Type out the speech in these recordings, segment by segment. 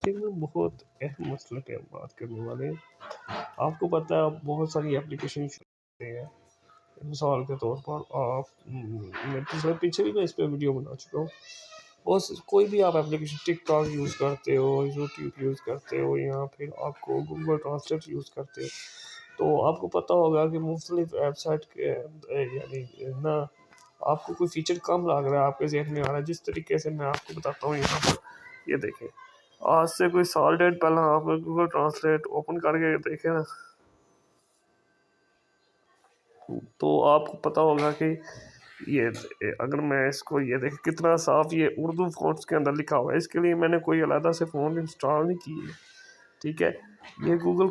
एक ना बहुत अहम मसले पे हम बात करने वाले हैं। आपको पता है आप बहुत सारी एप्लीकेशन यूज़ करते हैं। मिसाल के तौर पर आप मैं पिछले पीछे भी मैं इस पे वीडियो बना चुका हूँ। बस कोई भी आप एप्लीकेशन टिकटॉक यूज़ करते हो, यूट्यूब यूज़ करते हो या फिर आपको गूगल ट्रांसलेट यूज़ करते हो, तो आपको पता होगा कि मुख्तलिफ वेबसाइट के यानी ना आपको कोई फ़ीचर कम लग रहा है, आपके ज़हन में आ रहा है। जिस तरीके से मैं आपको बताता हूँ यहाँ पर ये देखें, आज से कोई साल डेढ़ पहले आपने गूगल ट्रांसलेट ओपन करके देखे ना, तो आपको पता होगा कि ये अगर मैं इसको ये देखें कितना साफ ये उर्दू फ़ॉन्ट्स के अंदर लिखा हुआ है। इसके लिए मैंने कोई अलग से फ़ॉन्ट इंस्टॉल नहीं की है, ठीक है। ये गूगल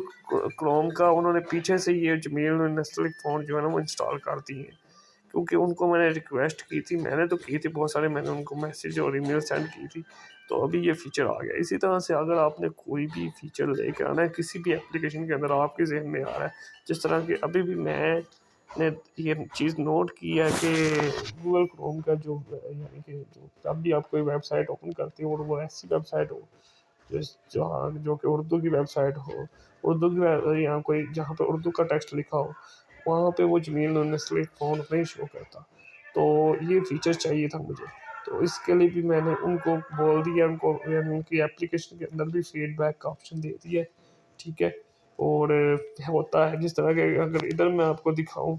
क्रोम का उन्होंने पीछे से ये जमील नस्लिक फ़ॉन्ट जो है ना वो इंस्टॉल कर दी है, क्योंकि उनको मैंने रिक्वेस्ट की थी, मैंने तो की थी बहुत सारे, मैंने उनको मैसेज और ईमेल सेंड की थी, तो अभी ये फ़ीचर आ गया। इसी तरह से अगर आपने कोई भी फ़ीचर लेकर आना है किसी भी एप्लीकेशन के अंदर, आपके जहन में आ रहा है, जिस तरह के अभी भी मैंने ये चीज़ नोट की है कि गूगल क्रोम का जो यानी कि जो जब भी आप कोई वेबसाइट ओपन करते हो और वो ऐसी वेबसाइट हो जिस जहाँ जो कि उर्दू की वेबसाइट हो, उर्दू की या कोई जहाँ पे उर्दू का टेक्स्ट लिखा हो, वहाँ पे वो जमील नस्लिक फ़ॉन्ट नहीं शो करता। तो ये फ़ीचर चाहिए था मुझे, तो इसके लिए भी मैंने उनको बोल दिया, उनको यानी उनकी एप्लीकेशन के अंदर भी फ़ीडबैक का ऑप्शन दे दिया है, ठीक है। और होता है जिस तरह के, अगर इधर मैं आपको दिखाऊँ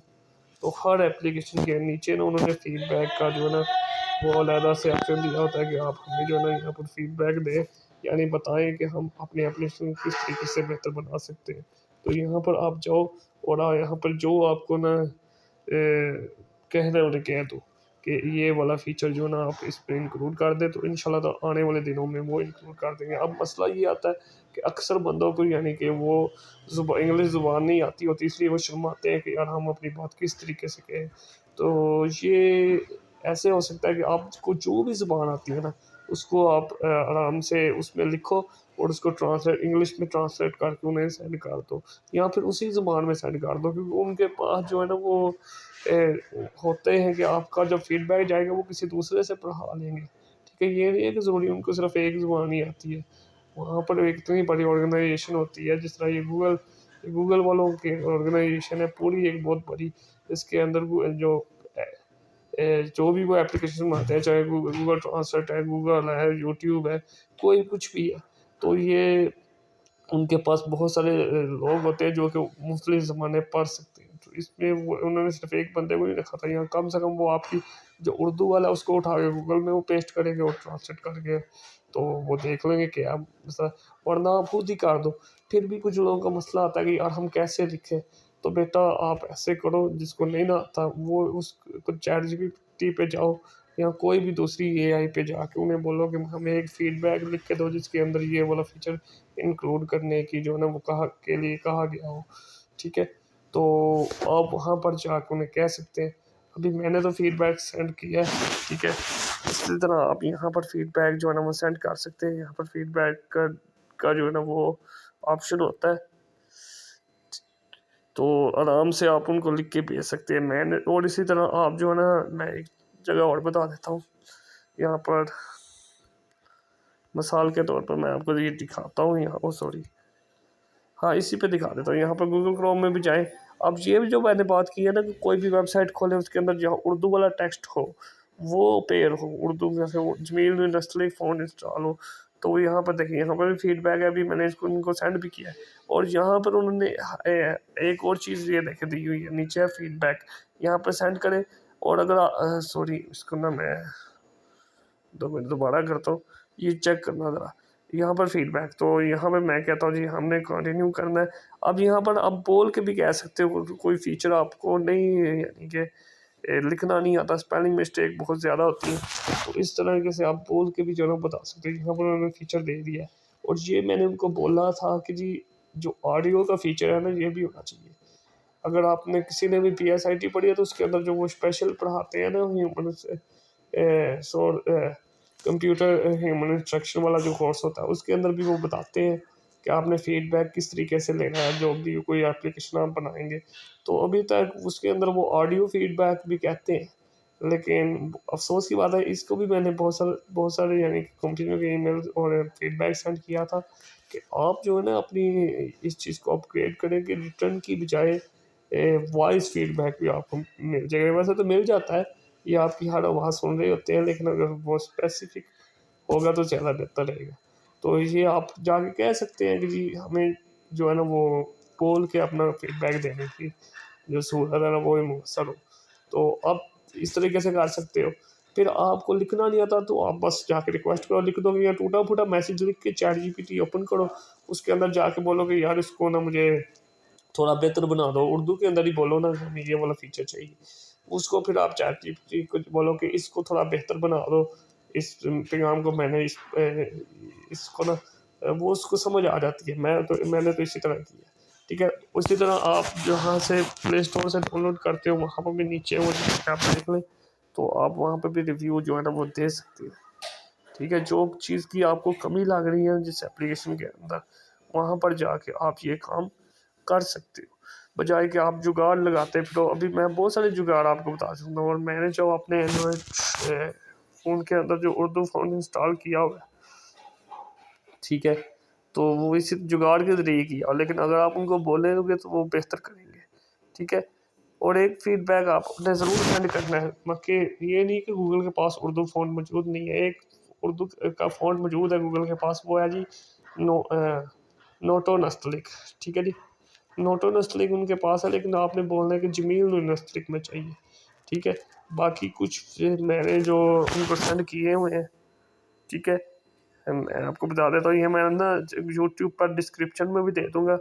तो हर एप्लीकेशन के नीचे ना उन्होंने फ़ीडबैक का जो है ना वो अलहदा से ऑप्शन दिया होता है कि आप हमें जो है ना यहाँ पर फ़ीडबैक दें, यानी बताएं कि हम अपने एप्लीकेशन को किस तरीके से बेहतर बना सकते हैं। तो यहाँ पर आप जाओ और यहाँ पर जो आपको ना कहना है उन्हें कह दो कि ये वाला फ़ीचर जो है ना आप इस पे इंक्लूड कर दें, तो इंशाल्लाह तो आने वाले दिनों में वो इंक्लूड कर देंगे। अब मसला ये आता है कि अक्सर बंदों को यानी कि वो इंग्लिश ज़ुबान नहीं आती होती, इसलिए वो शर्माते हैं कि यार हम अपनी बात किस तरीके से कहें। तो ये ऐसे हो सकता है कि आपको जो भी ज़ुबान आती है ना, उसको आप आराम से उसमें लिखो और उसको ट्रांसलेट इंग्लिश में ट्रांसलेट करके उन्हें सेंड कर दो, या फिर उसी ज़ुबान में सेंड कर दो, क्योंकि उनके पास जो है ना वो होते हैं कि आपका जब फीडबैक जाएगा वो किसी दूसरे से पढ़ा लेंगे, ठीक है। ये नहीं है कि ज़रूरी उनको सिर्फ एक ज़ुबान ही आती है। वहाँ पर एक इतनी बड़ी ऑर्गेनाइजेशन होती है, जिस तरह ये गूगल वालों की ऑर्गेनाइजेशन है पूरी एक बहुत बड़ी। इसके अंदर जो भी वो एप्लीकेशन बनाते हैं, चाहे गूगल ट्रांसलेट है, गूगल है, यूट्यूब है, कोई कुछ भी है, तो ये उनके पास बहुत सारे लोग होते हैं जो कि मुख्तलिफ ज़बानें पढ़ सकते हैं। तो इसमें वो उन्होंने सिर्फ एक बंदे को नहीं रखा था, यहाँ कम से कम वो आपकी जो उर्दू वाला है उसको उठा के गूगल में वो पेस्ट करेंगे और ट्रांसलेट करके, तो वो देख लेंगे कि आप ऐसा, वरना आप खुद ही कर दो। फिर भी कुछ लोगों का मसला आता है कि यार हम कैसे लिखें, तो बेटा आप ऐसे करो, जिसको नहीं ना आता वो उस चैट जीपीटी पे जाओ या कोई भी दूसरी एआई पे जाके उन्हें बोलो कि हमें एक फीडबैक लिख के दो जिसके अंदर ये वाला फीचर इंक्लूड करने की जो है ना वो कहा गया हो, ठीक है। तो आप वहाँ पर जाके उन्हें कह सकते हैं। अभी मैंने तो फीडबैक सेंड किया है, ठीक है। इसी तरह आप यहाँ पर फीडबैक जो है ना वो सेंड कर सकते हैं। यहाँ पर फीडबैक का जो है ना वो ऑप्शन होता है, तो आराम से आप उनको लिख के भेज सकते हैं। मैंने और इसी तरह आप जो है ना, मैं एक जगह और बता देता हूँ यहाँ पर, मिसाल के तौर पर मैं आपको ये दिखाता हूँ यहाँ, ओ सॉरी, हाँ इसी पे दिखा देता हूँ। यहाँ पर गूगल क्रोम में भी जाएँ। अब ये भी जो मैंने बात की है ना कि कोई भी वेबसाइट खोलें उसके अंदर जहाँ उर्दू वाला टेक्स्ट हो, वो पेयर हो उर्दू, जैसे वो जमील नस्लिक फ़ॉन्ट इंस्टॉल हो, तो यहाँ पर देखिए, यहाँ पर भी फीडबैक है, अभी मैंने इसको उनको सेंड भी किया है। और यहाँ पर उन्होंने एक और चीज़ ये देखे दी हुई है, नीचे है फीडबैक, यहाँ पर सेंड करें। और अगर सॉरी इसको ना मैं 2 मिनट दोबारा करता हूँ, ये चेक करना ज़रा। यहाँ पर फीडबैक, तो यहाँ पे मैं कहता हूँ जी हमने कंटिन्यू करना है। अब यहाँ पर आप बोल के भी कह सकते हो, कोई फ़ीचर आपको नहीं यानी कि लिखना नहीं आता, स्पेलिंग मिस्टेक बहुत ज़्यादा होती है, तो इस तरीके से आप बोल के भी जो है ना बता सकते हो। यहाँ पर उन्होंने फ़ीचर दे दिया है। और ये मैंने उनको बोला था कि जी जो ऑडियो का फ़ीचर है ना ये भी होना चाहिए। अगर आपने किसी ने भी पीएसआईटी पढ़ी है तो उसके अंदर जो वो स्पेशल पढ़ाते हैं ना ह्यूमन कंप्यूटर ह्यूमन इंस्ट्रक्शन वाला जो कोर्स होता है, उसके अंदर भी वो बताते हैं कि आपने फीडबैक किस तरीके से लेना है जो भी कोई एप्लीकेशन आप बनाएंगे। तो अभी तक उसके अंदर वो ऑडियो फीडबैक भी कहते हैं, लेकिन अफसोस की बात है, इसको भी मैंने बहुत सारे यानी कि कंपनियों के ईमेल और फीडबैक सेंड किया था कि आप जो है ना अपनी इस चीज़ को अपग्रेड करें कि रिटर्न की बजाय वॉइस फीडबैक भी आपको मिल जाएगा। वैसे तो मिल जाता है, ये आपकी हर आवाज़ सुन रहे होते हैं, लेकिन अगर वो स्पेसिफिक होगा तो ज़्यादा बेहतर रहेगा। तो ये आप जाके कह सकते हैं कि जी हमें जो है ना वो बोल के अपना फीडबैक देने की जो सहूलत है ना वो भी मुयसर हो। तो आप इस तरीके से कर सकते हो। फिर आपको लिखना नहीं आता तो आप बस जाके रिक्वेस्ट करो, लिख दो, या टूटा फूटा मैसेज लिख के चैट जीपीटी ओपन करो, उसके अंदर जाके बोलो कि यार इसको ना मुझे थोड़ा बेहतर बना दो, उर्दू के अंदर ही बोलो ना हमें ये वाला फीचर चाहिए। उसको फिर आप चैट जीपीटी को बोलो कि इसको थोड़ा बेहतर बना दो, इस पैगाम को मैंने इसको ना वो उसको समझ आ जाती है। मैंने तो इसी तरह किया। ठीक है, उसी तरह आप जहाँ से प्ले स्टोर से डाउनलोड करते हो वहाँ पर भी नीचे वो आप देख लें, तो आप वहाँ पर भी रिव्यू जो है ना वो दे सकते हैं। ठीक है, जो चीज़ की आपको कमी लग रही है जिस एप्लीकेशन के अंदर, वहाँ पर जाके आप ये काम कर सकते हो, बजाय कि आप जुगाड़ लगाते फिरो। अभी मैं बहुत सारे जुगाड़ आपको बता सकता हूँ, और मैंने जो अपने एंड्रॉयड फ़ोन के अंदर जो उर्दू फ़ोन इंस्टॉल किया हुआ है, ठीक है, तो वो इसी जुगाड़ के ज़रिए किया, लेकिन अगर आप उनको बोलेंगे तो वो बेहतर करेंगे। ठीक है, और एक फीडबैक आपने ज़रूर सेंड करना है, बाकी ये नहीं कि गूगल के पास उर्दू फ़ोन मौजूद नहीं है। एक उर्दू का फ़ोन मौजूद है गूगल के पास, वो है जी नोटो नस्तलिक। ठीक है जी, नोटो नस्तलिक उनके पास है, लेकिन आपने बोलना है कि जमील नस्तलिक में चाहिए। ठीक है, बाकी कुछ मैंने जो उनको सेंड किए हुए हैं, ठीक है, मैं आपको बता देता हूँ, ये मैं ना यूट्यूब पर डिस्क्रिप्शन में भी दे दूँगा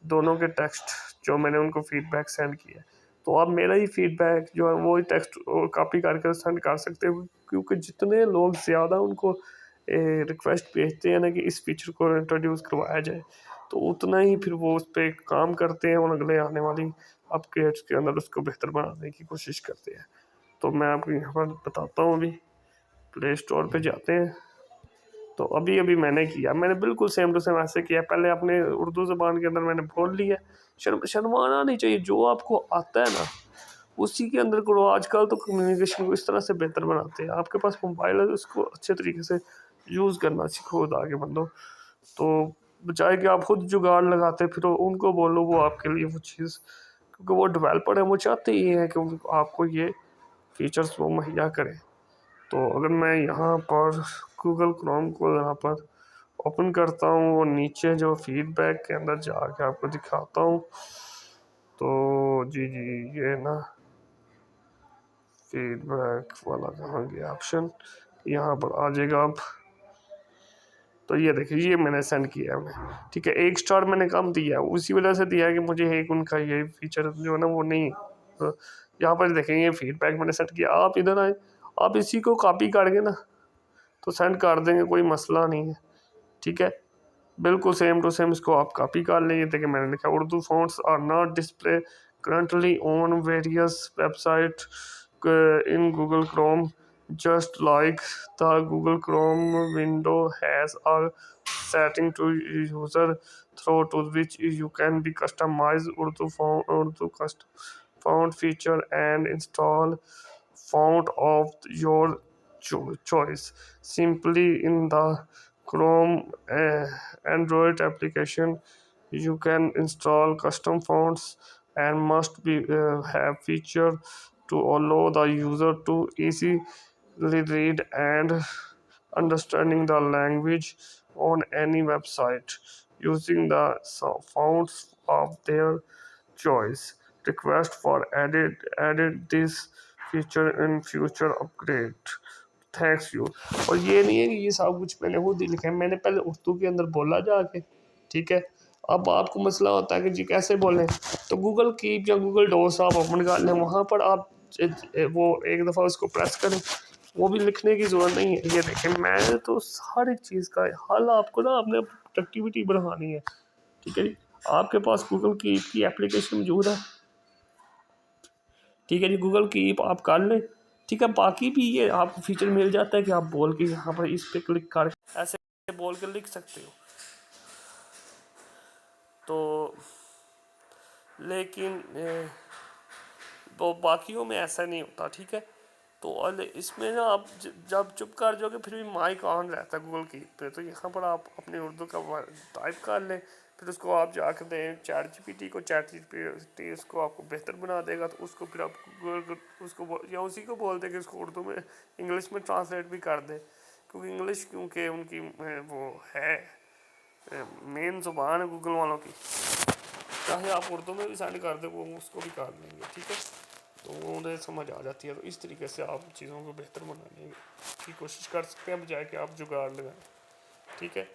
दोनों के टेक्स्ट जो मैंने उनको फीडबैक सेंड किया। तो आप मेरा ही फीडबैक जो है वो ही टेक्स्ट कॉपी करके सेंड कर सकते हो, क्योंकि जितने लोग ज़्यादा उनको रिक्वेस्ट भेजते हैं ना कि इस फीचर को इंट्रोड्यूस करवाया जाए, तो उतना ही फिर वो उस पर काम करते हैं और अगले आने वाली अपडेट्स के अंदर उसको बेहतर बनाने की कोशिश करते हैं। तो मैं आपको यहाँ पर बताता हूँ, अभी प्ले स्टोर पे जाते हैं। तो अभी अभी मैंने किया, मैंने बिल्कुल सेम टू सेम ऐसे किया। पहले अपने उर्दू ज़बान के अंदर मैंने बोल लिया, शर्माना नहीं चाहिए, जो आपको आता है ना उसी के अंदर करो। आजकल तो कम्युनिकेशन को इस तरह से बेहतर बनाते हैं, आपके पास मोबाइल है तो उसको अच्छे तरीके से यूज़ करना सीखो आगे बंदो। तो बजाय कि आप खुद जुगाड़ लगाते फिर उनको बोलो वो आपके लिए वो चीज़, क्योंकि वो डेवलपर है, वो चाहते ही हैं कि आपको ये फीचर्स वो मुहैया करें। तो अगर मैं यहाँ पर गूगल क्रोम को यहाँ पर ओपन करता हूँ और नीचे जो फीडबैक के अंदर जाके आपको दिखाता हूँ, तो जी जी ये ना फीडबैक वाला कहाँ गया ऑप्शन, यहाँ पर आ जाएगा आप। तो ये देखिए, ये मैंने सेंड किया है उन्हें। ठीक है, 1 स्टार मैंने कम दिया है, उसी वजह से दिया है कि मुझे एक उनका ये फीचर जो है ना वो नहीं। तो यहाँ पर देखेंगे फीडबैक मैंने सेंड किया, आप इधर आए, आप इसी को कॉपी करके ना तो सेंड कर देंगे, कोई मसला नहीं है। ठीक है, बिल्कुल सेम टू सेम इसको आप कॉपी कर लेंगे। देखिए मैंने लिखा Urdu fonts are not display currently on various website in Google Chrome, just like the Google Chrome window has a setting to user through to which you can be customize Urdu custom font feature and install font of your choice. Simply in the Chrome Android application, you can install custom fonts and must be have feature to allow the user to easily read and understanding the language on any website using the fonts of their choice. Request for added this feature in future upgrade. Thanks you. और ये नहीं है कि ये सब कुछ मैंने खुद ही लिखा है, मैंने पहले उर्दू के अंदर बोला जाके। ठीक है, अब आपको मसला होता है कि जी कैसे बोलें, तो गूगल कीप या गूगल डॉस आप ओपन कर लें, वहाँ पर आप वो एक दफ़ा उसको प्रेस करें, वो भी लिखने की ज़रूरत नहीं है। ये देखें, मैंने तो हर एक चीज़ का हल आपको ना अपने प्रोडक्टिविटी बढ़ानी है। ठीक है जी, आपके पास गूगल की एप्लीकेशन मौजूद है। ठीक है जी, गूगल कीप आप कर लें। ठीक है, बाकी भी ये आपको फीचर मिल जाता है कि आप बोल के यहाँ पर इस पे क्लिक कर ऐसे बोल के लिख सकते हो। तो लेकिन वो बाकियों में ऐसा नहीं होता। ठीक है, तो और इसमें ना आप जब चुप कर जाओगे फिर भी माइक ऑन रहता है गूगल की पे, तो यहाँ पर आप अपनी उर्दू का टाइप कर लें, फिर उसको आप जाकर दें चैट जीपीटी को, चैट जीपीटी उसको आपको बेहतर बना देगा। तो उसको फिर आप गूगल उसको या उसी को बोल दें कि उसको उर्दू में इंग्लिश में ट्रांसलेट भी कर दें, क्योंकि इंग्लिश क्योंकि उनकी वो है मेन ज़ुबान है गूगल वालों की। चाहे आप उर्दू में भी सेंड कर दें वो उसको भी कर लेंगे, ठीक है। तो वो उन्हें समझ आ जाती है। तो इस तरीके से आप चीज़ों को बेहतर बनाने की कोशिश कर सकते हैं बजाय कि आप जुगाड़ लगाएं, ठीक है।